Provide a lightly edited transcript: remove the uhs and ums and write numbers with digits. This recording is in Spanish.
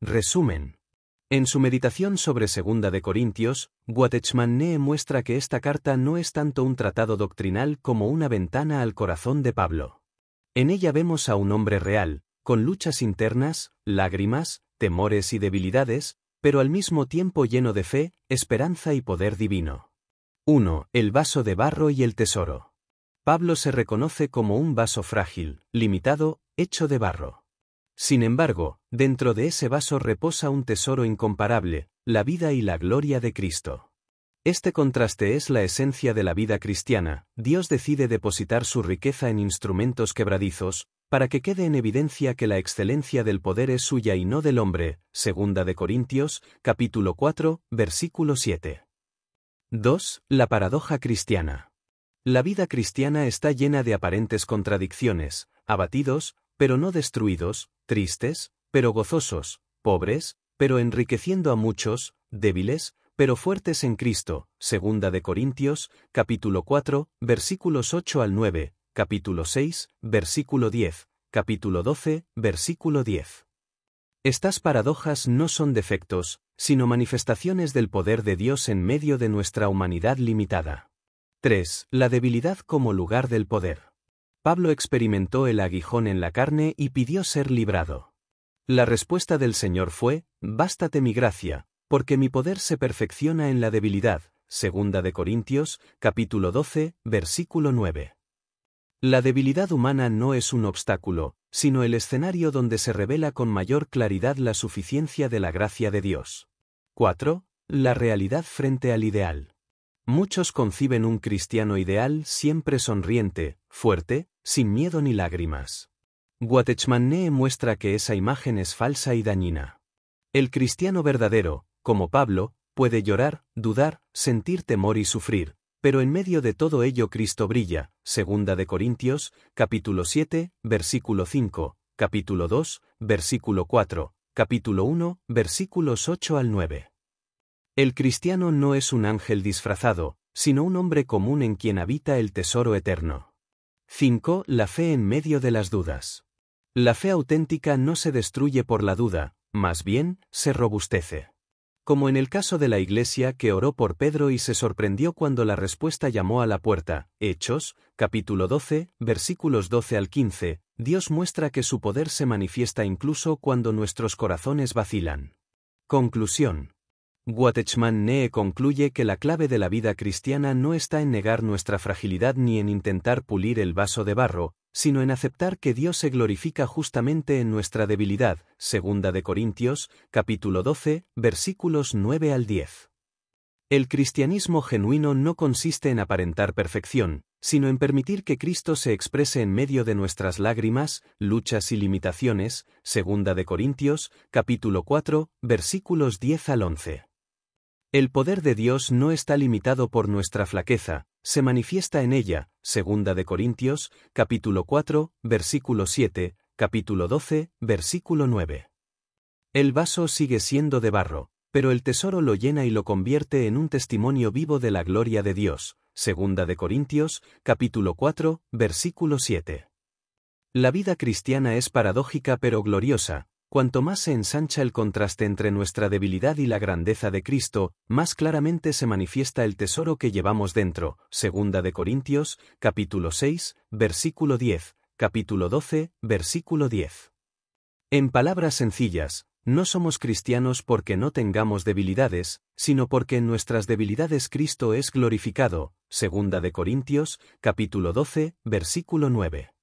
Resumen. En su meditación sobre 2 de Corintios, Watchman Nee muestra que esta carta no es tanto un tratado doctrinal como una ventana al corazón de Pablo. En ella vemos a un hombre real, con luchas internas, lágrimas, temores y debilidades, pero al mismo tiempo lleno de fe, esperanza y poder divino. 1. El vaso de barro y el tesoro. Pablo se reconoce como un vaso frágil, limitado, hecho de barro. Sin embargo, dentro de ese vaso reposa un tesoro incomparable, la vida y la gloria de Cristo. Este contraste es la esencia de la vida cristiana. Dios decide depositar su riqueza en instrumentos quebradizos, para que quede en evidencia que la excelencia del poder es suya y no del hombre. 2 de Corintios, capítulo 4, versículo 7. 2. La paradoja cristiana. La vida cristiana está llena de aparentes contradicciones, abatidos, pero no destruidos, tristes, pero gozosos, pobres, pero enriqueciendo a muchos, débiles, pero fuertes en Cristo. 2 de Corintios, capítulo 4, versículos 8 al 9, capítulo 6, versículo 10, capítulo 12, versículo 10. Estas paradojas no son defectos, sino manifestaciones del poder de Dios en medio de nuestra humanidad limitada. 3. La debilidad como lugar del poder. Pablo experimentó el aguijón en la carne y pidió ser librado. La respuesta del Señor fue: «Bástate mi gracia, porque mi poder se perfecciona en la debilidad». 2 de Corintios, capítulo 12, versículo 9. La debilidad humana no es un obstáculo, sino el escenario donde se revela con mayor claridad la suficiencia de la gracia de Dios. 4. La realidad frente al ideal. Muchos conciben un cristiano ideal siempre sonriente, fuerte, sin miedo ni lágrimas. Watchman Nee muestra que esa imagen es falsa y dañina. El cristiano verdadero, como Pablo, puede llorar, dudar, sentir temor y sufrir, pero en medio de todo ello Cristo brilla. 2 de Corintios, capítulo 7, versículo 5, capítulo 2, versículo 4, capítulo 1, versículos 8 al 9. El cristiano no es un ángel disfrazado, sino un hombre común en quien habita el tesoro eterno. 5. La fe en medio de las dudas. La fe auténtica no se destruye por la duda, más bien, se robustece. Como en el caso de la Iglesia que oró por Pedro y se sorprendió cuando la respuesta llamó a la puerta. Hechos, capítulo 12, versículos 12 al 15, Dios muestra que su poder se manifiesta incluso cuando nuestros corazones vacilan. Conclusión. Watchman Nee concluye que la clave de la vida cristiana no está en negar nuestra fragilidad ni en intentar pulir el vaso de barro, sino en aceptar que Dios se glorifica justamente en nuestra debilidad. 2 de Corintios, capítulo 12, versículos 9 al 10. El cristianismo genuino no consiste en aparentar perfección, sino en permitir que Cristo se exprese en medio de nuestras lágrimas, luchas y limitaciones. 2 de Corintios, capítulo 4, versículos 10 al 11. El poder de Dios no está limitado por nuestra flaqueza, se manifiesta en ella. 2 de Corintios, capítulo 4, versículo 7, capítulo 12, versículo 9. El vaso sigue siendo de barro, pero el tesoro lo llena y lo convierte en un testimonio vivo de la gloria de Dios. 2 de Corintios, capítulo 4, versículo 7. La vida cristiana es paradójica pero gloriosa. Cuanto más se ensancha el contraste entre nuestra debilidad y la grandeza de Cristo, más claramente se manifiesta el tesoro que llevamos dentro. 2 de Corintios, capítulo 6, versículo 10, capítulo 12, versículo 10. En palabras sencillas, no somos cristianos porque no tengamos debilidades, sino porque en nuestras debilidades Cristo es glorificado. 2 de Corintios, capítulo 12, versículo 9.